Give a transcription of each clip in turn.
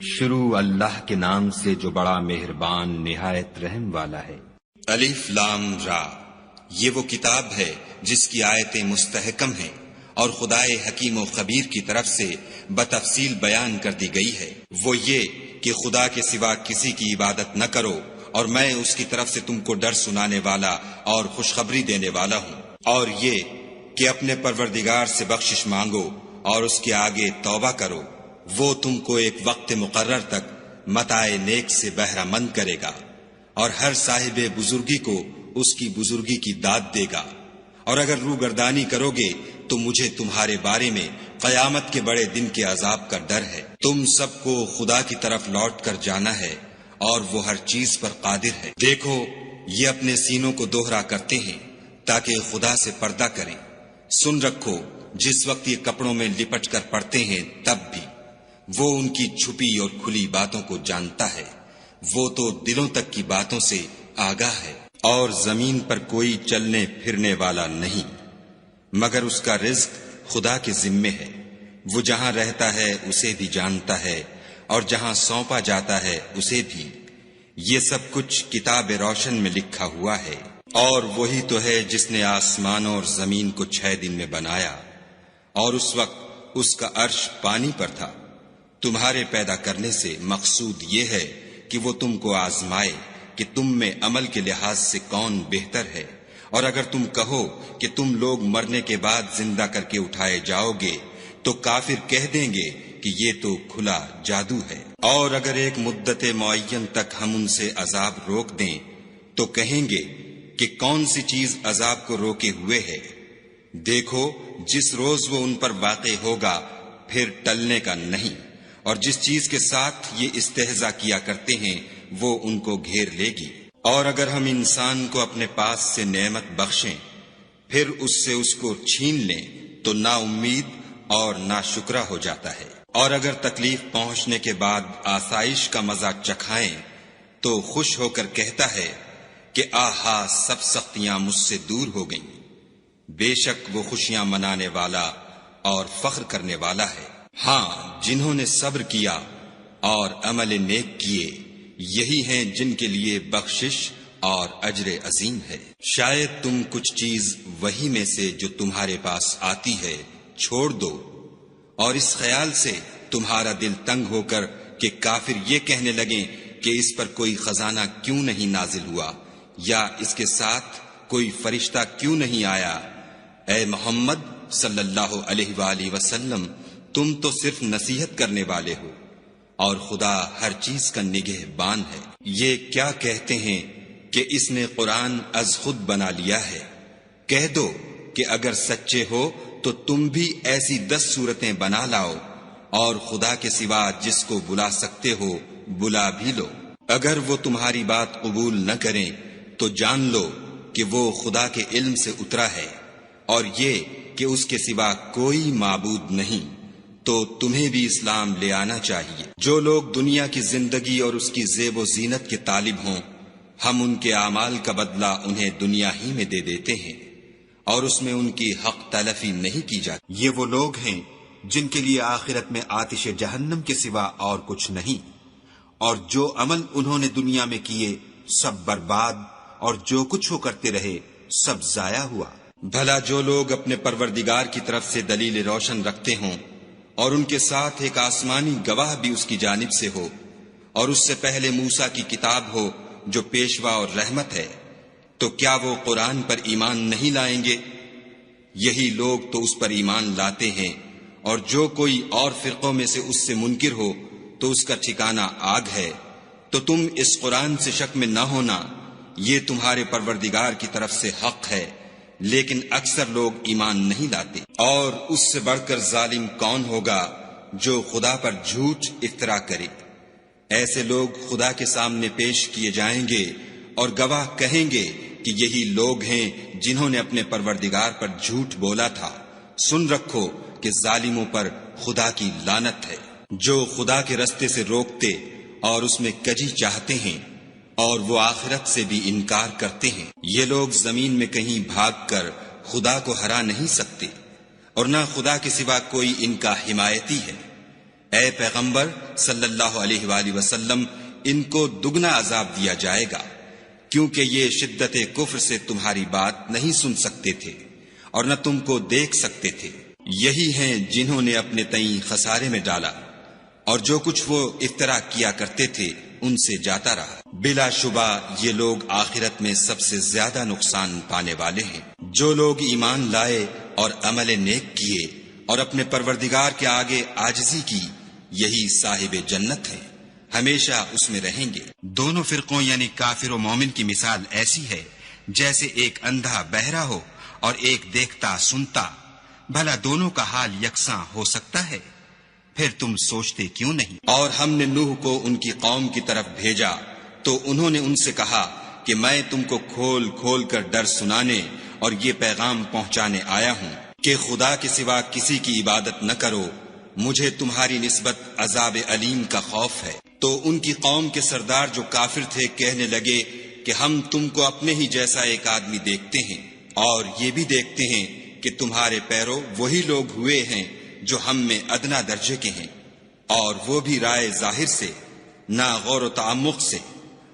شروع اللہ کے نام سے جو بڑا مہربان نہایت رحم والا ہے۔ الف لام را، یہ وہ کتاب ہے جس کی آیتیں مستحکم ہیں اور خدائے حکیم و خبیر کی طرف سے بتفصیل بیان کر دی گئی ہے۔ وہ یہ کہ خدا کے سوا کسی کی عبادت نہ کرو، اور میں اس کی طرف سے تم کو ڈر سنانے والا اور خوشخبری دینے والا ہوں۔ اور یہ کہ اپنے پروردگار سے بخشش مانگو اور اس کے آگے توبہ کرو، وہ تم کو ایک وقت مقرر تک متاع نیک سے بہرہ مند کرے گا، اور ہر صاحب بزرگی کو اس کی بزرگی کی داد دے گا۔ اور اگر روگردانی کرو گے تو مجھے تمہارے بارے میں قیامت کے بڑے دن کے عذاب کا ڈر ہے۔ تم سب کو خدا کی طرف لوٹ کر جانا ہے، اور وہ ہر چیز پر قادر ہے۔ دیکھو، یہ اپنے سینوں کو دوہرا کرتے ہیں تاکہ خدا سے پردہ کریں۔ سن رکھو، جس وقت یہ کپڑوں میں لپٹ کر پڑتے ہیں تب بھی وہ ان کی چھپی اور کھلی باتوں کو جانتا ہے۔ وہ تو دلوں تک کی باتوں سے آگاہ ہے۔ اور زمین پر کوئی چلنے پھرنے والا نہیں مگر اس کا رزق خدا کے ذمے ہے۔ وہ جہاں رہتا ہے اسے بھی جانتا ہے، اور جہاں سونپا جاتا ہے اسے بھی۔ یہ سب کچھ کتاب روشن میں لکھا ہوا ہے۔ اور وہی تو ہے جس نے آسمانوں اور زمین کو 6 دن میں بنایا، اور اس وقت اس کا عرش پانی پر تھا۔ تمہارے پیدا کرنے سے مقصود یہ ہے کہ وہ تم کو آزمائے کہ تم میں عمل کے لحاظ سے کون بہتر ہے۔ اور اگر تم کہو کہ تم لوگ مرنے کے بعد زندہ کر کے اٹھائے جاؤ گے تو کافر کہہ دیں گے کہ یہ تو کھلا جادو ہے۔ اور اگر ایک مدت معین تک ہم ان سے عذاب روک دیں تو کہیں گے کہ کون سی چیز عذاب کو روکے ہوئے ہے۔ دیکھو، جس روز وہ ان پر واقع ہوگا پھر ٹلنے کا نہیں، اور جس چیز کے ساتھ یہ استہزاء کیا کرتے ہیں وہ ان کو گھیر لے گی۔ اور اگر ہم انسان کو اپنے پاس سے نعمت بخشیں پھر اس سے اس کو چھین لیں تو نا امید اور نا شکرا ہو جاتا ہے۔ اور اگر تکلیف پہنچنے کے بعد آسائش کا مزہ چکھائیں تو خوش ہو کر کہتا ہے کہ آہا، سب سختیاں مجھ سے دور ہو گئیں۔ بے شک وہ خوشیاں منانے والا اور فخر کرنے والا ہے۔ ہاں، جنہوں نے صبر کیا اور عمل نیک کیے، یہی ہیں جن کے لیے بخشش اور اجر عظیم ہے۔ شاید تم کچھ چیز وہی میں سے جو تمہارے پاس آتی ہے چھوڑ دو، اور اس خیال سے تمہارا دل تنگ ہو کر کہ کافر یہ کہنے لگیں کہ اس پر کوئی خزانہ کیوں نہیں نازل ہوا، یا اس کے ساتھ کوئی فرشتہ کیوں نہیں آیا۔ اے محمد صلی اللہ علیہ وآلہ وسلم، تم تو صرف نصیحت کرنے والے ہو، اور خدا ہر چیز کا نگہبان ہے۔ یہ کیا کہتے ہیں کہ اس نے قرآن از خود بنا لیا ہے؟ کہہ دو کہ اگر سچے ہو تو تم بھی ایسی 10 صورتیں بنا لاؤ، اور خدا کے سوا جس کو بلا سکتے ہو بلا بھی لو۔ اگر وہ تمہاری بات قبول نہ کریں تو جان لو کہ وہ خدا کے علم سے اترا ہے، اور یہ کہ اس کے سوا کوئی معبود نہیں، تو تمہیں بھی اسلام لے آنا چاہیے۔ جو لوگ دنیا کی زندگی اور اس کی زیب و زینت کے طالب ہوں، ہم ان کے اعمال کا بدلہ انہیں دنیا ہی میں دے دیتے ہیں، اور اس میں ان کی حق تلفی نہیں کی جاتی۔ یہ وہ لوگ ہیں جن کے لیے آخرت میں آتش جہنم کے سوا اور کچھ نہیں، اور جو عمل انہوں نے دنیا میں کیے سب برباد، اور جو کچھ وہ کرتے رہے سب ضائع ہوا۔ بھلا جو لوگ اپنے پروردگار کی طرف سے دلیل روشن رکھتے ہوں، اور ان کے ساتھ ایک آسمانی گواہ بھی اس کی جانب سے ہو، اور اس سے پہلے موسیٰ کی کتاب ہو جو پیشوا اور رحمت ہے، تو کیا وہ قرآن پر ایمان نہیں لائیں گے؟ یہی لوگ تو اس پر ایمان لاتے ہیں، اور جو کوئی اور فرقوں میں سے اس سے منکر ہو تو اس کا ٹھکانہ آگ ہے۔ تو تم اس قرآن سے شک میں نہ ہونا، یہ تمہارے پروردگار کی طرف سے حق ہے، لیکن اکثر لوگ ایمان نہیں لاتے۔ اور اس سے بڑھ کر ظالم کون ہوگا جو خدا پر جھوٹ افترا کرے؟ ایسے لوگ خدا کے سامنے پیش کیے جائیں گے، اور گواہ کہیں گے کہ یہی لوگ ہیں جنہوں نے اپنے پروردگار پر جھوٹ بولا تھا۔ سن رکھو کہ ظالموں پر خدا کی لعنت ہے۔ جو خدا کے رستے سے روکتے اور اس میں کجی چاہتے ہیں، اور وہ آخرت سے بھی انکار کرتے ہیں، یہ لوگ زمین میں کہیں بھاگ کر خدا کو ہرا نہیں سکتے، اور نہ خدا کے سوا کوئی ان کا حمایتی ہے۔ اے پیغمبر صلی اللہ علیہ وآلہ وسلم، ان کو دگنا عذاب دیا جائے گا، کیونکہ یہ شدت کفر سے تمہاری بات نہیں سن سکتے تھے اور نہ تم کو دیکھ سکتے تھے۔ یہی ہیں جنہوں نے اپنے تئیں خسارے میں ڈالا، اور جو کچھ وہ افترا کیا کرتے تھے ان سے جاتا رہا۔ بلا شبہ یہ لوگ آخرت میں سب سے زیادہ نقصان پانے والے ہیں۔ جو لوگ ایمان لائے اور عمل نیک کیے اور اپنے پروردگار کے آگے عاجزی کی، یہی صاحب جنت ہیں، ہمیشہ اس میں رہیں گے۔ دونوں فرقوں یعنی کافر و مومن کی مثال ایسی ہے جیسے ایک اندھا بہرا ہو اور ایک دیکھتا سنتا۔ بھلا دونوں کا حال یکساں ہو سکتا ہے؟ پھر تم سوچتے کیوں نہیں؟ اور ہم نے نوح کو ان کی قوم کی طرف بھیجا تو انہوں نے ان سے کہا کہ میں تم کو کھول کھول کر ڈر سنانے اور یہ پیغام پہنچانے آیا ہوں کہ خدا کے سوا کسی کی عبادت نہ کرو، مجھے تمہاری نسبت عذاب علیم کا خوف ہے۔ تو ان کی قوم کے سردار جو کافر تھے کہنے لگے کہ ہم تم کو اپنے ہی جیسا ایک آدمی دیکھتے ہیں، اور یہ بھی دیکھتے ہیں کہ تمہارے پیرو وہی لوگ ہوئے ہیں جو ہم میں ادنا درجے کے ہیں، اور وہ بھی رائے ظاہر سے، نہ غور و تعمق سے،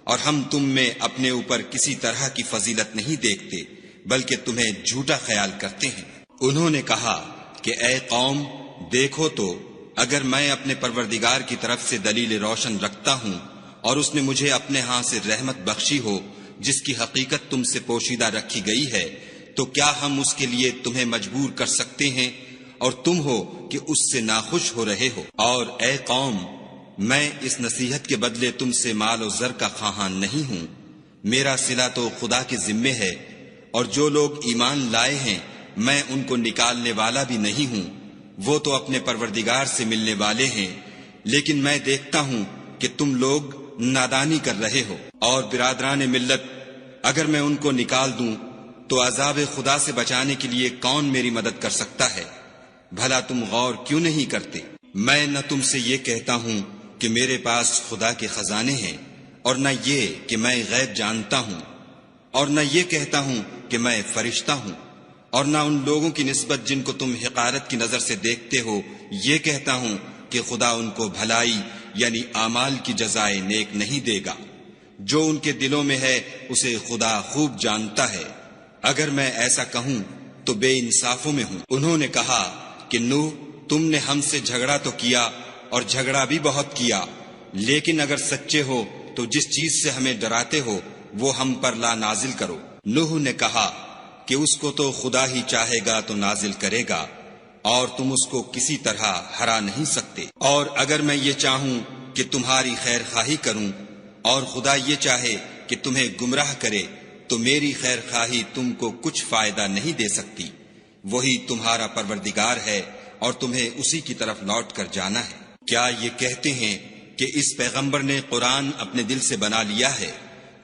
اور ہم تم میں اپنے اوپر کسی طرح کی فضیلت نہیں دیکھتے بلکہ تمہیں جھوٹا خیال کرتے ہیں۔ انہوں نے کہا کہ اے قوم، دیکھو تو اگر میں اپنے پروردگار کی طرف سے دلیل روشن رکھتا ہوں اور اس نے مجھے اپنے ہاں سے رحمت بخشی ہو جس کی حقیقت تم سے پوشیدہ رکھی گئی ہے، تو کیا ہم اس کے لیے تمہیں مجبور کر سکتے ہیں اور تم ہو کہ اس سے ناخوش ہو رہے ہو؟ اور اے قوم، میں اس نصیحت کے بدلے تم سے مال و زر کا خواہاں نہیں ہوں، میرا صلہ تو خدا کے ذمے ہے، اور جو لوگ ایمان لائے ہیں میں ان کو نکالنے والا بھی نہیں ہوں، وہ تو اپنے پروردگار سے ملنے والے ہیں، لیکن میں دیکھتا ہوں کہ تم لوگ نادانی کر رہے ہو۔ اور برادران ملت، اگر میں ان کو نکال دوں تو عذاب خدا سے بچانے کے لیے کون میری مدد کر سکتا ہے؟ بھلا تم غور کیوں نہیں کرتے؟ میں نہ تم سے یہ کہتا ہوں کہ میرے پاس خدا کے خزانے ہیں، اور نہ یہ کہ میں غیب جانتا ہوں، اور نہ یہ کہتا ہوں کہ میں فرشتہ ہوں، اور نہ ان لوگوں کی نسبت جن کو تم حقارت کی نظر سے دیکھتے ہو یہ کہتا ہوں کہ خدا ان کو بھلائی یعنی اعمال کی جزائے نیک نہیں دے گا۔ جو ان کے دلوں میں ہے اسے خدا خوب جانتا ہے، اگر میں ایسا کہوں تو بے انصافوں میں ہوں۔ انہوں نے کہا کہ نوح، تم نے ہم سے جھگڑا تو کیا اور جھگڑا بھی بہت کیا، لیکن اگر سچے ہو تو جس چیز سے ہمیں ڈراتے ہو وہ ہم پر لا نازل کرو۔ نوح نے کہا کہ اس کو تو خدا ہی چاہے گا تو نازل کرے گا، اور تم اس کو کسی طرح ہرا نہیں سکتے۔ اور اگر میں یہ چاہوں کہ تمہاری خیر خواہی کروں اور خدا یہ چاہے کہ تمہیں گمراہ کرے تو میری خیر خواہی تم کو کچھ فائدہ نہیں دے سکتی۔ وہی تمہارا پروردگار ہے اور تمہیں اسی کی طرف لوٹ کر جانا ہے۔ کیا یہ کہتے ہیں کہ اس پیغمبر نے قرآن اپنے دل سے بنا لیا ہے؟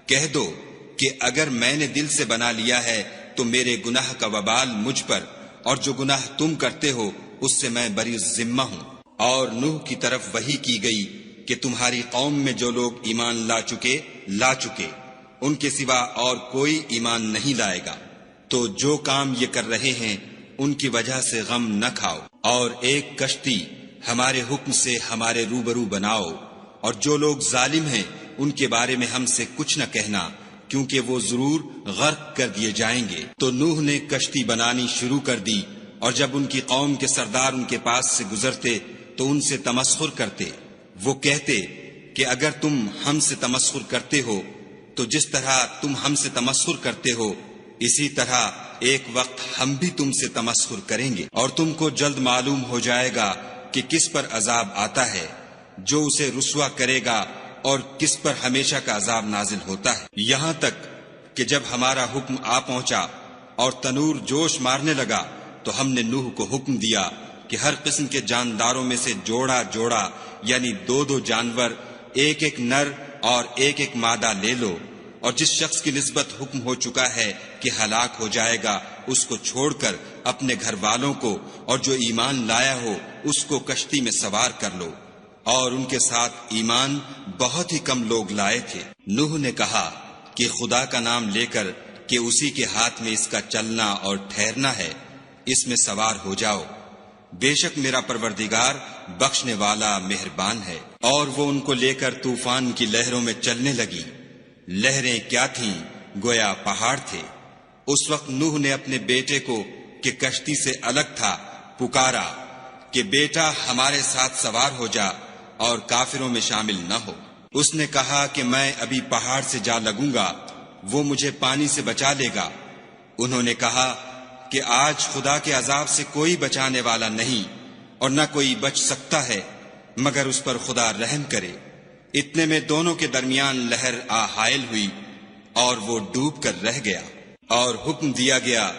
کہہ دو کہ اگر میں نے دل سے بنا لیا ہے تو میرے گناہ کا وبال مجھ پر، اور جو گناہ تم کرتے ہو اس سے میں بری ذمہ ہوں۔ اور نوح کی طرف وحی کی گئی کہ تمہاری قوم میں جو لوگ ایمان لا چکے ان کے سوا اور کوئی ایمان نہیں لائے گا، تو جو کام یہ کر رہے ہیں ان کی وجہ سے غم نہ کھاؤ، اور ایک کشتی ہمارے حکم سے ہمارے روبرو بناؤ، اور جو لوگ ظالم ہیں ان کے بارے میں ہم سے کچھ نہ کہنا، کیونکہ وہ ضرور غرق کر دیے جائیں گے۔ تو نوح نے کشتی بنانی شروع کر دی، اور جب ان کی قوم کے سردار ان کے پاس سے گزرتے تو ان سے تمسخر کرتے۔ وہ کہتے کہ اگر تم ہم سے تمسخر کرتے ہو تو جس طرح تم ہم سے تمسخر کرتے ہو اسی طرح ایک وقت ہم بھی تم سے تمسخر کریں گے، اور تم کو جلد معلوم ہو جائے گا کہ کس پر عذاب آتا ہے جو اسے رسوا کرے گا اور کس پر ہمیشہ کا عذاب نازل ہوتا ہے۔ یہاں تک کہ جب ہمارا حکم آ پہنچا اور تنور جوش مارنے لگا تو ہم نے نوح کو حکم دیا کہ ہر قسم کے جانداروں میں سے جوڑا جوڑا یعنی 2 جانور، ایک نر اور ایک مادہ لے لو، اور جس شخص کی نسبت حکم ہو چکا ہے کہ ہلاک ہو جائے گا اس کو چھوڑ کر اپنے گھر والوں کو اور جو ایمان لایا ہو اس کو کشتی میں سوار کر لو۔ اور ان کے ساتھ ایمان بہت ہی کم لوگ لائے تھے۔ نوح نے کہا کہ خدا کا نام لے کر کہ اسی کے ہاتھ میں اس کا چلنا اور ٹھہرنا ہے، اس میں سوار ہو جاؤ، بے شک میرا پروردگار بخشنے والا مہربان ہے۔ اور وہ ان کو لے کر طوفان کی لہروں میں چلنے لگی۔ لہریں کیا تھیں؟ گویا پہاڑ تھے۔ اس وقت نوح نے اپنے بیٹے کو کہ کشتی سے الگ تھا پکارا کہ بیٹا ہمارے ساتھ سوار ہو جا اور کافروں میں شامل نہ ہو۔ اس نے کہا کہ میں ابھی پہاڑ سے جا لگوں گا، وہ مجھے پانی سے بچا لے گا۔ انہوں نے کہا کہ آج خدا کے عذاب سے کوئی بچانے والا نہیں اور نہ کوئی بچ سکتا ہے مگر اس پر خدا رحم کرے۔ اتنے میں دونوں کے درمیان لہر آ حائل ہوئی اور وہ ڈوب کر رہ گیا۔ اور حکم دیا گیا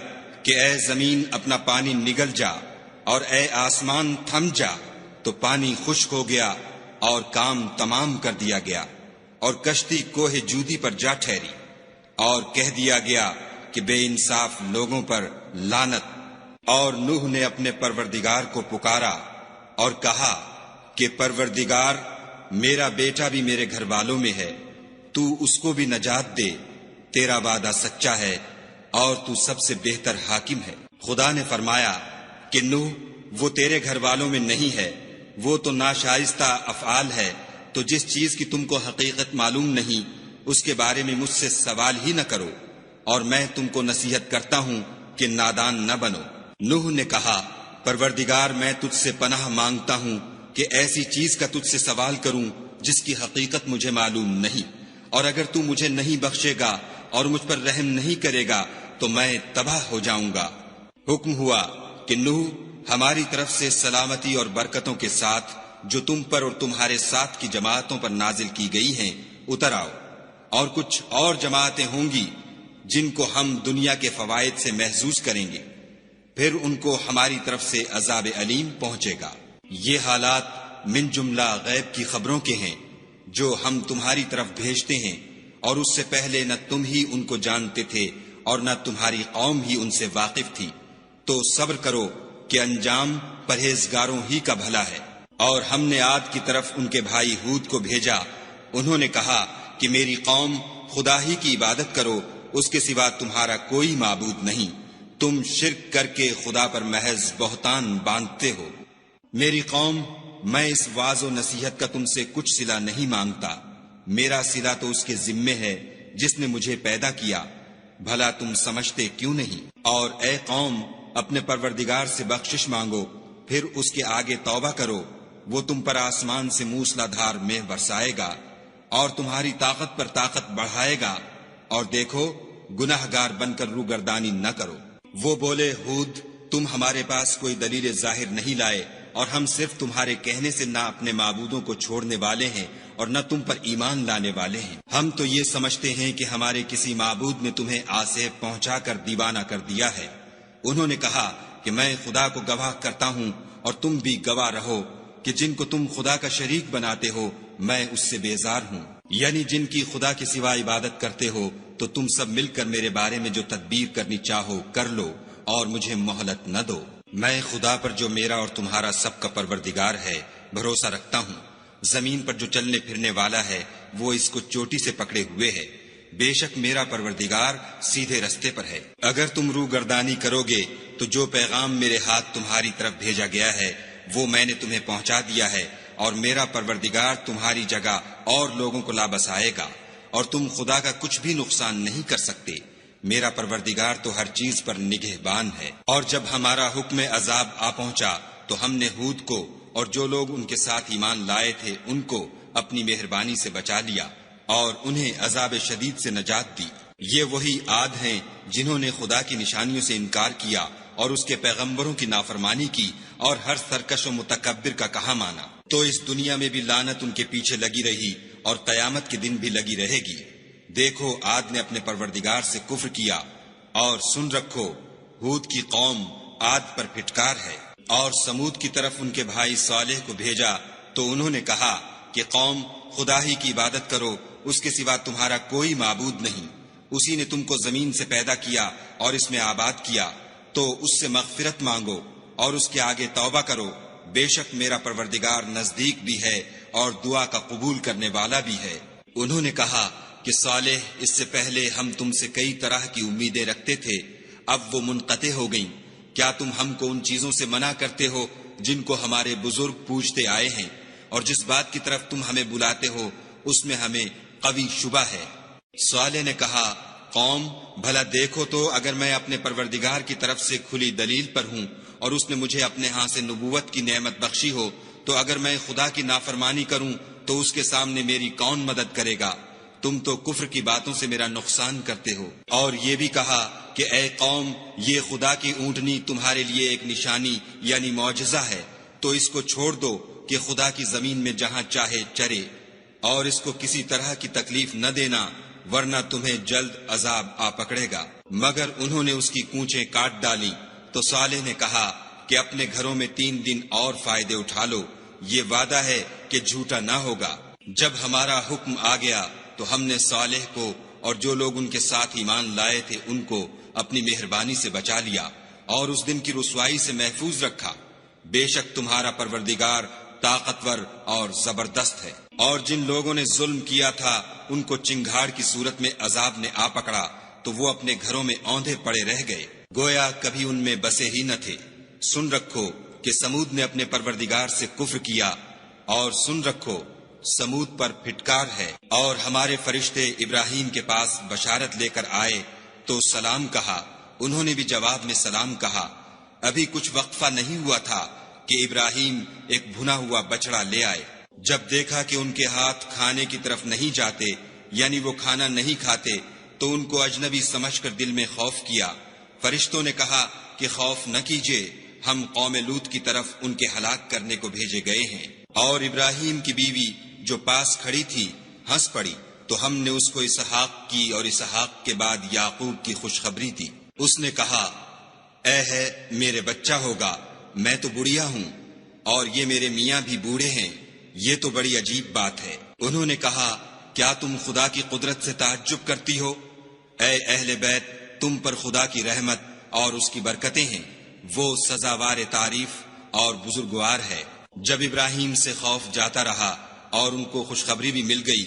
کہ اے زمین اپنا پانی نگل جا اور اے آسمان تھم جا، تو پانی خشک ہو گیا اور کام تمام کر دیا گیا، اور کشتی کوہ جودی پر جا ٹھہری۔ اور کہہ دیا گیا کہ بے انصاف لوگوں پر لعنت۔ اور نوح نے اپنے پروردگار کو پکارا اور کہا کہ پروردگار، میرا بیٹا بھی میرے گھر والوں میں ہے، تو اس کو بھی نجات دے، تیرا وعدہ سچا ہے اور تو سب سے بہتر حاکم ہے۔ خدا نے فرمایا کہ نوح، وہ تیرے گھر والوں میں نہیں ہے، وہ تو ناشائستہ افعال ہے، تو جس چیز کی تم کو حقیقت معلوم نہیں اس کے بارے میں مجھ سے سوال ہی نہ کرو، اور میں تم کو نصیحت کرتا ہوں کہ نادان نہ بنو۔ نوح نے کہا، پروردگار میں تجھ سے پناہ مانگتا ہوں کہ ایسی چیز کا تجھ سے سوال کروں جس کی حقیقت مجھے معلوم نہیں، اور اگر تو مجھے نہیں بخشے گا اور مجھ پر رحم نہیں کرے گا تو میں تباہ ہو جاؤں گا۔ حکم ہوا کہ نوح، ہماری طرف سے سلامتی اور برکتوں کے ساتھ جو تم پر اور تمہارے ساتھ کی جماعتوں پر نازل کی گئی ہیں اتر آؤ، اور کچھ اور جماعتیں ہوں گی جن کو ہم دنیا کے فوائد سے محظوظ کریں گے، پھر ان کو ہماری طرف سے عذاب علیم پہنچے گا۔ یہ حالات من جملہ غیب کی خبروں کے ہیں جو ہم تمہاری طرف بھیجتے ہیں، اور اس سے پہلے نہ تم ہی ان کو جانتے تھے اور نہ تمہاری قوم ہی ان سے واقف تھی، تو صبر کرو کہ انجام پرہیزگاروں ہی کا بھلا ہے۔ اور ہم نے عاد کی طرف ان کے بھائی ہود کو بھیجا، انہوں نے کہا کہ میری قوم خدا ہی کی عبادت کرو، اس کے سوا تمہارا کوئی معبود نہیں، تم شرک کر کے خدا پر محض بہتان باندھتے ہو۔ میری قوم، میں اس واعظ و نصیحت کا تم سے کچھ صلہ نہیں مانگتا، میرا صلہ تو اس کے ذمے ہے جس نے مجھے پیدا کیا، بھلا تم سمجھتے کیوں نہیں؟ اور اے قوم، اپنے پروردگار سے بخشش مانگو، پھر اس کے آگے توبہ کرو، وہ تم پر آسمان سے موسلا دھار مے برسائے گا اور تمہاری طاقت پر طاقت بڑھائے گا، اور دیکھو گناہ گار بن کر روگردانی نہ کرو۔ وہ بولے، ہود، تم ہمارے پاس کوئی دلیل ظاہر نہیں لائے، اور ہم صرف تمہارے کہنے سے نہ اپنے معبودوں کو چھوڑنے والے ہیں اور نہ تم پر ایمان لانے والے ہیں۔ ہم تو یہ سمجھتے ہیں کہ ہمارے کسی معبود نے تمہیں آسیب پہنچا کر دیوانہ کر دیا ہے۔ انہوں نے کہا کہ میں خدا کو گواہ کرتا ہوں اور تم بھی گواہ رہو کہ جن کو تم خدا کا شریک بناتے ہو میں اس سے بیزار ہوں، یعنی جن کی خدا کے سوا عبادت کرتے ہو، تو تم سب مل کر میرے بارے میں جو تدبیر کرنی چاہو کر لو اور مجھے مہلت نہ دو۔ میں خدا پر جو میرا اور تمہارا سب کا پروردگار ہے بھروسہ رکھتا ہوں۔ زمین پر جو چلنے پھرنے والا ہے وہ اس کو چوٹی سے پکڑے ہوئے ہے، بے شک میرا پروردگار سیدھے رستے پر ہے۔ اگر تم روگردانی کرو گے تو جو پیغام میرے ہاتھ تمہاری طرف بھیجا گیا ہے وہ میں نے تمہیں پہنچا دیا ہے، اور میرا پروردگار تمہاری جگہ اور لوگوں کو لا بسائے گا، اور تم خدا کا کچھ بھی نقصان نہیں کر سکتے۔ میرا پروردگار تو ہر چیز پر نگہبان ہے۔ اور جب ہمارا حکم عذاب آ پہنچا تو ہم نے ہود کو اور جو لوگ ان کے ساتھ ایمان لائے تھے ان کو اپنی مہربانی سے بچا لیا اور انہیں عذاب شدید سے نجات دی۔ یہ وہی عاد ہیں جنہوں نے خدا کی نشانیوں سے انکار کیا اور اس کے پیغمبروں کی نافرمانی کی اور ہر سرکش و متکبر کا کہا مانا۔ تو اس دنیا میں بھی لعنت ان کے پیچھے لگی رہی اور قیامت کے دن بھی لگی رہے گی۔ دیکھو عاد نے اپنے پروردگار سے کفر کیا، اور سن رکھو ہود کی قوم عاد پر پھٹکار ہے۔ اور سمود کی طرف ان کے بھائی صالح کو بھیجا تو انہوں نے کہا کہ قوم، خدا ہی کی عبادت کرو، اس کے سوا تمہارا کوئی معبود نہیں، اسی نے تم کو زمین سے پیدا کیا اور اس میں آباد کیا، تو اس سے مغفرت مانگو اور اس کے آگے توبہ کرو، بے شک میرا پروردگار نزدیک بھی ہے اور دعا کا قبول کرنے والا بھی ہے۔ انہوں نے کہا کہ صالح، اس سے پہلے ہم تم سے کئی طرح کی امیدیں رکھتے تھے، اب وہ منقطع ہو گئیں، کیا تم ہم کو ان چیزوں سے منع کرتے ہو جن کو ہمارے بزرگ پوجتے آئے ہیں، اور جس بات کی طرف تم ہمیں بلاتے ہو اس میں ہمیں قوی شبہ ہے؟ صالح نے کہا، قوم بھلا دیکھو تو اگر میں اپنے پروردگار کی طرف سے کھلی دلیل پر ہوں اور اس نے مجھے اپنے ہاں سے نبوت کی نعمت بخشی ہو، تو اگر میں خدا کی نافرمانی کروں تو اس کے سامنے میری کون مدد کرے گا؟ تم تو کفر کی باتوں سے میرا نقصان کرتے ہو۔ اور یہ بھی کہا کہ اے قوم، یہ خدا کی اونٹنی تمہارے لیے ایک نشانی یعنی معجزہ ہے، تو اس کو چھوڑ دو کہ خدا کی زمین میں جہاں چاہے چرے، اور اس کو کسی طرح کی تکلیف نہ دینا، ورنہ تمہیں جلد عذاب آ پکڑے گا۔ مگر انہوں نے اس کی کونچیں کاٹ ڈالی۔ تو صالح نے کہا کہ اپنے گھروں میں 3 دن اور فائدے اٹھا لو، یہ وعدہ ہے کہ جھوٹا نہ ہوگا۔ جب ہمارا حکم آ گیا تو ہم نے صالح کو اور جو لوگ ان کے ساتھ ایمان لائے تھے ان کو اپنی مہربانی سے بچا لیا اور اس دن کی رسوائی سے محفوظ رکھا۔ بے شک تمہارا پروردگار طاقتور اور زبردست ہے۔ اور جن لوگوں نے ظلم کیا تھا ان کو چنگھاڑ کی صورت میں عذاب نے آ پکڑا تو وہ اپنے گھروں میں اوندھے پڑے رہ گئے، گویا کبھی ان میں بسے ہی نہ تھے۔ سن رکھو کہ سمود نے اپنے پروردگار سے کفر کیا، اور سن رکھو سمود پر پھٹکار ہے۔ اور ہمارے فرشتے ابراہیم کے پاس بشارت لے کر آئے تو سلام کہا، انہوں نے بھی جواب میں سلام کہا۔ ابھی کچھ وقفہ نہیں ہوا تھا کہ ابراہیم ایک بھنا ہوا بچڑا لے آئے۔ جب دیکھا کہ ان کے ہاتھ کھانے کی طرف نہیں جاتے، یعنی وہ کھانا نہیں کھاتے، تو ان کو اجنبی سمجھ کر دل میں خوف کیا۔ فرشتوں نے کہا کہ خوف نہ کیجیے، ہم قوم لوط کی طرف ان کے ہلاک کرنے کو بھیجے گئے ہیں۔ اور ابراہیم کی بیوی جو پاس کھڑی تھی ہنس پڑی، تو ہم نے اس کو اسحاق کی اور اسحاق کے بعد یعقوب کی خوشخبری دی۔ اس نے کہا، اے ہے میرے بچہ ہوگا، میں تو بڑھیا ہوں اور یہ میرے میاں بھی بوڑھے ہیں، یہ تو بڑی عجیب بات ہے۔ انہوں نے کہا، کیا تم خدا کی قدرت سے تعجب کرتی ہو؟ اے اہل بیت، تم پر خدا کی رحمت اور اس کی برکتیں ہیں، وہ سزاوار تعریف اور بزرگوار ہے۔ جب ابراہیم سے خوف جاتا رہا اور ان کو خوشخبری بھی مل گئی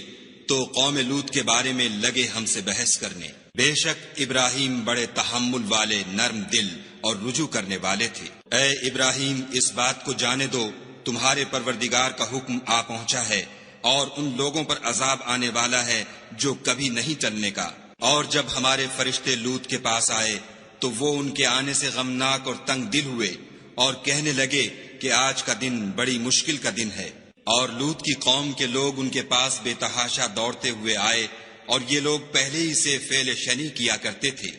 تو قوم لوط کے بارے میں لگے ہم سے بحث کرنے۔ بے شک ابراہیم بڑے تحمل والے، نرم دل اور رجوع کرنے والے تھے۔ اے ابراہیم، اس بات کو جانے دو تمہارے پروردگار کا حکم آ پہنچا ہے، اور ان لوگوں پر عذاب آنے والا ہے جو کبھی نہیں ٹلنے کا۔ اور جب ہمارے فرشتے لوط کے پاس آئے تو وہ ان کے آنے سے غمناک اور تنگ دل ہوئے اور کہنے لگے کہ آج کا دن بڑی مشکل کا دن ہے۔ اور لوط کی قوم کے لوگ ان کے پاس بے تحاشا دوڑتے ہوئے آئے، اور یہ لوگ پہلے ہی سے فعل شنی کیا کرتے تھے۔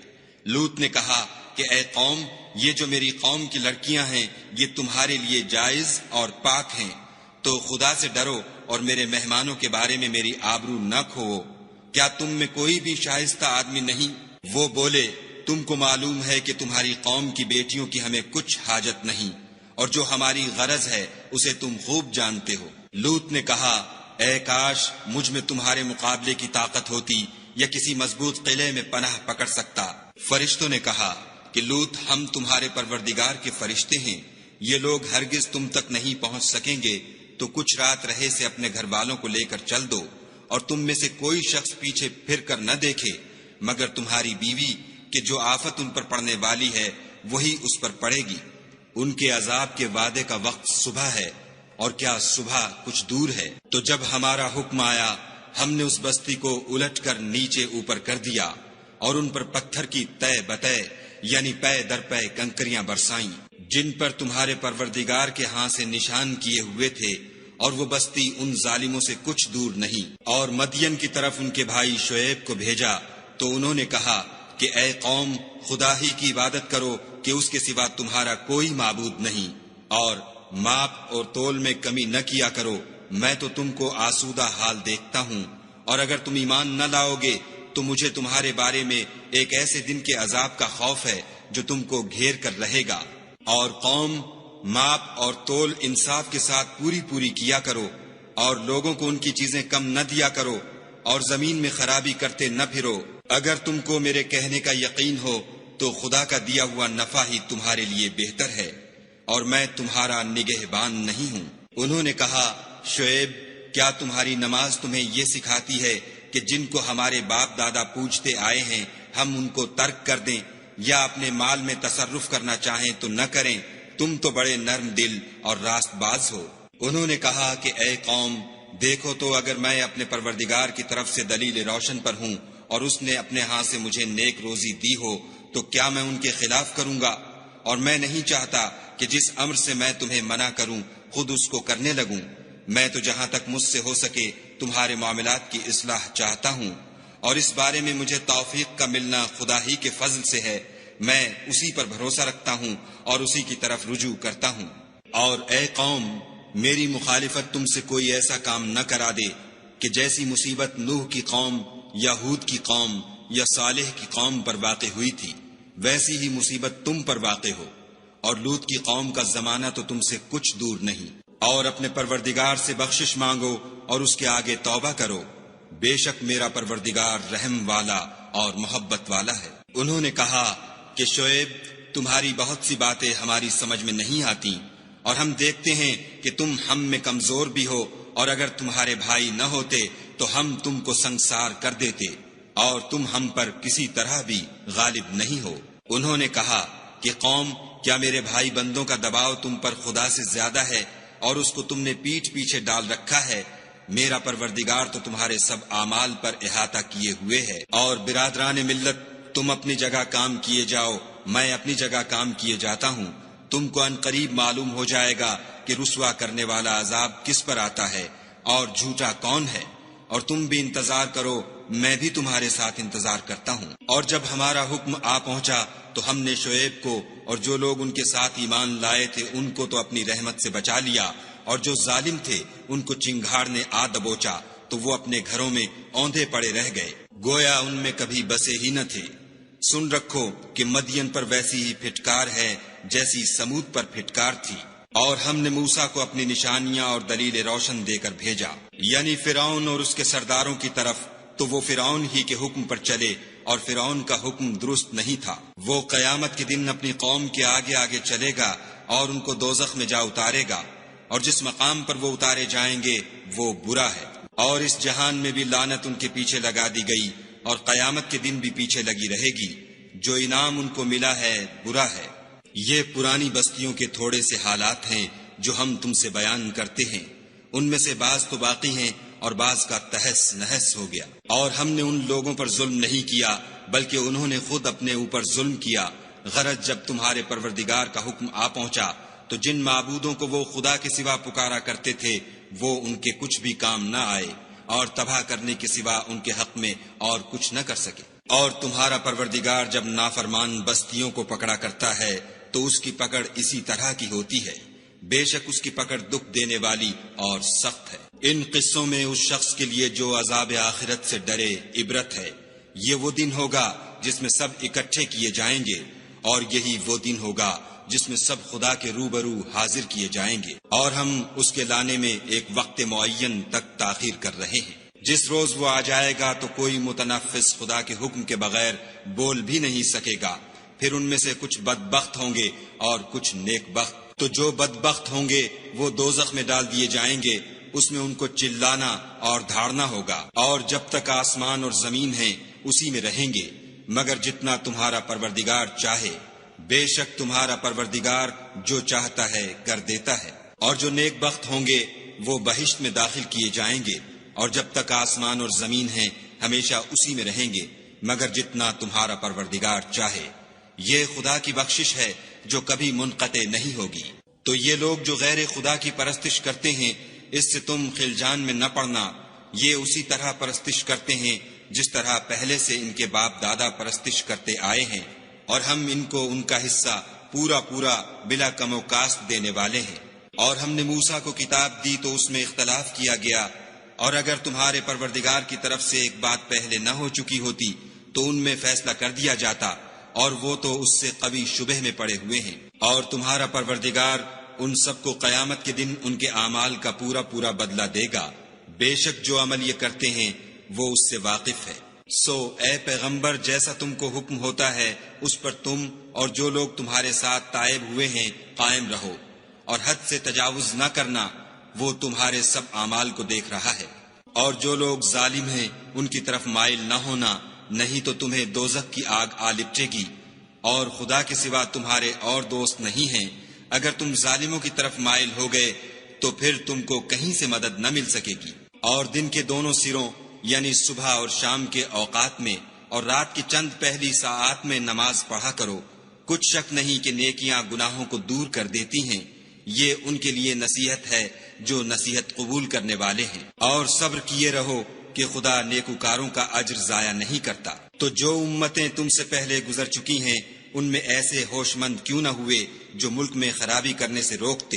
لوط نے کہا کہ اے قوم، یہ جو میری قوم کی لڑکیاں ہیں یہ تمہارے لیے جائز اور پاک ہیں، تو خدا سے ڈرو اور میرے مہمانوں کے بارے میں میری آبرو نہ کھوؤ۔ کیا تم میں کوئی بھی شائستہ آدمی نہیں؟ وہ بولے، تم کو معلوم ہے کہ تمہاری قوم کی بیٹیوں کی ہمیں کچھ حاجت نہیں، اور جو ہماری غرض ہے اسے تم خوب جانتے ہو۔ لوط نے کہا، اے کاش مجھ میں تمہارے مقابلے کی طاقت ہوتی یا کسی مضبوط قلعے میں پناہ پکڑ سکتا۔ فرشتوں نے کہا کہ لوط، ہم تمہارے پروردگار کے فرشتے ہیں، یہ لوگ ہرگز تم تک نہیں پہنچ سکیں گے، تو کچھ رات رہے سے اپنے گھر والوں کو لے کر چل دو، اور تم میں سے کوئی شخص پیچھے پھر کر نہ دیکھے مگر تمہاری بیوی، کہ جو آفت ان پر پڑنے والی ہے وہی اس پر پڑے گی۔ ان کے عذاب کے وعدے کا وقت صبح ہے، اور کیا صبح کچھ دور ہے؟ تو جب ہمارا حکم آیا ہم نے اس بستی کو الٹ کر نیچے اوپر کر دیا اور ان پر پتھر کی تہ بتہ یعنی پے در پے کنکریاں برسائیں جن پر تمہارے پروردگار کے ہاں سے نشان کیے ہوئے تھے، اور وہ بستی ان ظالموں سے کچھ دور نہیں۔ اور مدین کی طرف ان کے بھائی شعیب کو بھیجا تو انہوں نے کہا کہ اے قوم، خدا ہی کی عبادت کرو کہ اس کے سوا تمہارا کوئی معبود نہیں، اور ماپ اور تول میں کمی نہ کیا کرو، میں تو تم کو آسودہ حال دیکھتا ہوں، اور اگر تم ایمان نہ لاؤ گے تو مجھے تمہارے بارے میں ایک ایسے دن کے عذاب کا خوف ہے جو تم کو گھیر کر رہے گا۔ اور قوم، ماپ اور تول انصاف کے ساتھ پوری کیا کرو، اور لوگوں کو ان کی چیزیں کم نہ دیا کرو، اور زمین میں خرابی کرتے نہ پھرو۔ اگر تم کو میرے کہنے کا یقین ہو تو خدا کا دیا ہوا نفع ہی تمہارے لیے بہتر ہے، اور میں تمہارا نگہبان نہیں ہوں۔ انہوں نے کہا، شعیب، کیا تمہاری نماز تمہیں یہ سکھاتی ہے کہ جن کو ہمارے باپ دادا پوجتے آئے ہیں ہم ان کو ترک کر دیں، یا اپنے مال میں تصرف کرنا چاہیں تو نہ کریں، تم تو بڑے نرم دل اور راست باز ہو۔ انہوں نے کہا کہ اے قوم، دیکھو تو اگر میں اپنے پروردگار کی طرف سے دلیل روشن پر ہوں اور اس نے اپنے ہاتھ سے مجھے نیک روزی دی ہو تو کیا میں ان کے خلاف کروں گا؟ اور میں نہیں چاہتا کہ جس امر سے میں تمہیں منع کروں خود اس کو کرنے لگوں۔ میں تو جہاں تک مجھ سے ہو سکے تمہارے معاملات کی اصلاح چاہتا ہوں، اور اس بارے میں مجھے توفیق کا ملنا خدا ہی کے فضل سے ہے۔ میں اسی پر بھروسہ رکھتا ہوں اور اسی کی طرف رجوع کرتا ہوں۔ اور اے قوم، میری مخالفت تم سے کوئی ایسا کام نہ کرا دے کہ جیسی مصیبت نوح کی قوم یا ہود کی قوم یا صالح کی قوم پر واقع ہوئی تھی ویسی ہی مصیبت تم پر واقع ہو، اور لوط کی قوم کا زمانہ تو تم سے کچھ دور نہیں۔ اور اپنے پروردگار سے بخشش مانگو اور اس کے آگے توبہ کرو، بے شک میرا پروردگار رحم والا اور محبت والا ہے۔ انہوں نے کہا کہ شعیب، تمہاری بہت سی باتیں ہماری سمجھ میں نہیں آتی، اور ہم دیکھتے ہیں کہ تم ہم میں کمزور بھی ہو، اور اگر تمہارے بھائی نہ ہوتے تو ہم تم کو سنگسار کر دیتے، اور تم ہم پر کسی طرح بھی غالب نہیں ہو۔ انہوں نے کہا کہ قوم، کیا میرے بھائی بندوں کا دباؤ تم پر خدا سے زیادہ ہے اور اس کو تم نے پیٹھ پیچھے ڈال رکھا ہے؟ میرا پروردگار تو تمہارے سب اعمال پر احاطہ کیے ہوئے ہے۔ اور برادران ملت، تم اپنی جگہ کام کیے جاؤ، میں اپنی جگہ کام کیے جاتا ہوں۔ تم کو ان قریب معلوم ہو جائے گا کہ رسوا کرنے والا عذاب کس پر آتا ہے اور جھوٹا کون ہے، اور تم بھی انتظار کرو، میں بھی تمہارے ساتھ انتظار کرتا ہوں۔ اور جب ہمارا حکم آ پہنچا تو ہم نے شعیب کو اور جو لوگ ان کے ساتھ ایمان لائے تھے ان کو تو اپنی رحمت سے بچا لیا، اور جو ظالم تھے ان کو چنگھاڑ نے آ دبوچا تو وہ اپنے گھروں میں اوندھے پڑے رہ گئے، گویا ان میں کبھی بسے ہی نہ تھے۔ سن رکھو کہ مدین پر ویسی ہی پھٹکار ہے جیسی سمود پر پھٹکار تھی۔ اور ہم نے موسیٰ کو اپنی نشانیاں اور دلیل روشن دے کر بھیجا، یعنی فرعون اور اس کے سرداروں کی طرف، تو وہ فرعون ہی کے حکم پر چلے، اور فرعون کا حکم درست نہیں تھا۔ وہ قیامت کے دن اپنی قوم کے آگے آگے چلے گا اور ان کو دوزخ میں جا اتارے گا، اور جس مقام پر وہ اتارے جائیں گے وہ برا ہے۔ اور اس جہان میں بھی لعنت ان کے پیچھے لگا دی گئی، اور قیامت کے دن بھی پیچھے لگی رہے گی۔ جو انعام ان کو ملا ہے برا ہے۔ یہ پرانی بستیوں کے تھوڑے سے حالات ہیں جو ہم تم سے بیان کرتے ہیں، ان میں سے بعض تو باقی ہیں اور بعض کا تہس نہس ہو گیا۔ اور ہم نے ان لوگوں پر ظلم نہیں کیا بلکہ انہوں نے خود اپنے اوپر ظلم کیا۔ غرض جب تمہارے پروردگار کا حکم آ پہنچا تو جن معبودوں کو وہ خدا کے سوا پکارا کرتے تھے وہ ان کے کچھ بھی کام نہ آئے، اور تباہ کرنے کے سوا ان کے حق میں اور کچھ نہ کر سکے۔ اور تمہارا پروردگار جب نافرمان بستیوں کو پکڑا کرتا ہے تو اس کی پکڑ اسی طرح کی ہوتی ہے، بے شک اس کی پکڑ دکھ دینے والی اور سخت ہے۔ ان قصوں میں اس شخص کے لیے جو عذاب آخرت سے ڈرے عبرت ہے۔ یہ وہ دن ہوگا جس میں سب اکٹھے کیے جائیں گے، اور یہی وہ دن ہوگا جس میں سب خدا کے روبرو حاضر کیے جائیں گے، اور ہم اس کے لانے میں ایک وقت معین تک تاخیر کر رہے ہیں۔ جس روز وہ آ جائے گا تو کوئی متنفس خدا کے حکم کے بغیر بول بھی نہیں سکے گا۔ پھر ان میں سے کچھ بدبخت ہوں گے اور کچھ نیک بخت۔ تو جو بدبخت ہوں گے وہ دوزخ میں ڈال دیے جائیں گے، اس میں ان کو چلانا اور دھاڑنا ہوگا، اور جب تک آسمان اور زمین ہیں اسی میں رہیں گے، مگر جتنا تمہارا پروردگار چاہے۔ بے شک تمہارا پروردگار جو چاہتا ہے کر دیتا ہے۔ اور جو نیک بخت ہوں گے وہ بہشت میں داخل کیے جائیں گے، اور جب تک آسمان اور زمین ہیں ہمیشہ اسی میں رہیں گے، مگر جتنا تمہارا پروردگار چاہے۔ یہ خدا کی بخشش ہے جو کبھی منقطع نہیں ہوگی۔ تو یہ لوگ جو غیر خدا کی پرستش کرتے ہیں اس سے تم خلجان میں نہ پڑنا، یہ اسی طرح پرستش کرتے ہیں جس طرح پہلے سے ان کے باپ دادا پرستش کرتے آئے ہیں، اور ہم ان کو ان کا حصہ پورا پورا بلا کم و کاست دینے والے ہیں۔ اور ہم نے موسیٰ کو کتاب دی تو اس میں اختلاف کیا گیا، اور اگر تمہارے پروردگار کی طرف سے ایک بات پہلے نہ ہو چکی ہوتی تو ان میں فیصلہ کر دیا جاتا، اور وہ تو اس سے قوی شبہ میں پڑے ہوئے ہیں۔ اور تمہارا پروردگار ان سب کو قیامت کے دن ان کے اعمال کا پورا پورا بدلہ دے گا، بے شک جو عمل یہ کرتے ہیں وہ اس سے واقف ہے۔ سو اے پیغمبر، جیسا تم کو حکم ہوتا ہے اس پر تم اور جو لوگ تمہارے ساتھ تائب ہوئے ہیں قائم رہو، اور حد سے تجاوز نہ کرنا، وہ تمہارے سب اعمال کو دیکھ رہا ہے۔ اور جو لوگ ظالم ہیں ان کی طرف مائل نہ ہونا، نہیں تو تمہیں دوزخ کی آگ آ لپٹے گی، اور خدا کے سوا تمہارے اور دوست نہیں ہیں۔ اگر تم ظالموں کی طرف مائل ہو گئے تو پھر تم کو کہیں سے مدد نہ مل سکے گی۔ اور دن کے دونوں سروں یعنی صبح اور شام کے اوقات میں اور رات کی چند پہلی ساعات میں نماز پڑھا کرو۔ کچھ شک نہیں کہ نیکیاں گناہوں کو دور کر دیتی ہیں۔ یہ ان کے لیے نصیحت ہے جو نصیحت قبول کرنے والے ہیں۔ اور صبر کیے رہو کہ خدا نیکوکاروں کا اجر ضائع نہیں کرتا۔ تو جو امتیں تم سے پہلے گزر چکی ہیں ان میں ایسے ہوش مند کیوں نہ ہوئے جو ملک میں خرابی کرنے سے روکتے؟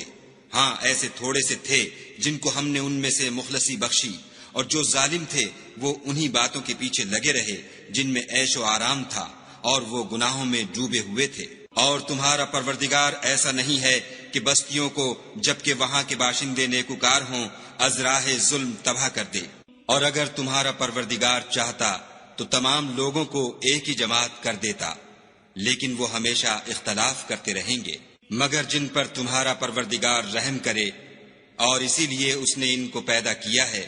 ہاں ایسے تھوڑے سے تھے جن کو ہم نے ان میں سے مخلصی بخشی، اور جو ظالم تھے وہ انہی باتوں کے پیچھے لگے رہے جن میں عیش و آرام تھا، اور وہ گناہوں میں ڈوبے ہوئے تھے۔ اور تمہارا پروردگار ایسا نہیں ہے کہ بستیوں کو جبکہ وہاں کے باشندے نیکوکار ہوں از راہ ظلم تباہ کر دے۔ اور اگر تمہارا پروردگار چاہتا تو تمام لوگوں کو ایک ہی جماعت کر دیتا، لیکن وہ ہمیشہ اختلاف کرتے رہیں گے، مگر جن پر تمہارا پروردگار رحم کرے، اور اسی لیے اس نے ان کو پیدا کیا ہے۔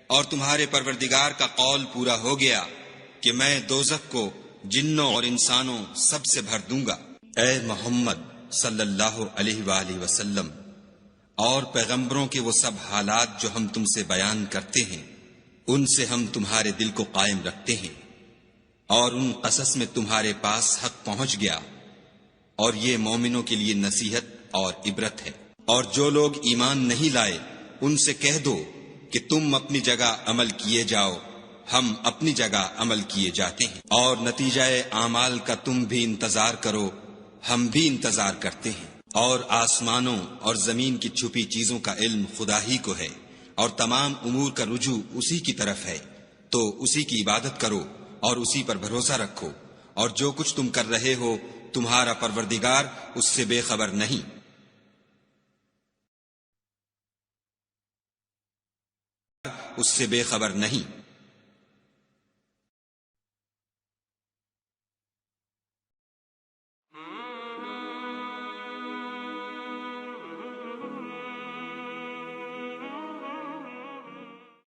اور تمہارے پروردگار کا قول پورا ہو گیا کہ میں دوزخ کو جنوں اور انسانوں سب سے بھر دوں گا۔ اے محمد صلی اللہ علیہ وآلہ وسلم اور پیغمبروں کے وہ سب حالات جو ہم تم سے بیان کرتے ہیں ان سے ہم تمہارے دل کو قائم رکھتے ہیں، اور ان قصص میں تمہارے پاس حق پہنچ گیا، اور یہ مومنوں کے لیے نصیحت اور عبرت ہے۔ اور جو لوگ ایمان نہیں لائے ان سے کہہ دو کہ تم اپنی جگہ عمل کیے جاؤ، ہم اپنی جگہ عمل کیے جاتے ہیں، اور نتیجہ اعمال کا تم بھی انتظار کرو، ہم بھی انتظار کرتے ہیں۔ اور آسمانوں اور زمین کی چھپی چیزوں کا علم خدا ہی کو ہے، اور تمام امور کا رجوع اسی کی طرف ہے، تو اسی کی عبادت کرو اور اسی پر بھروسہ رکھو، اور جو کچھ تم کر رہے ہو تمہارا پروردگار اس سے بے خبر نہیں۔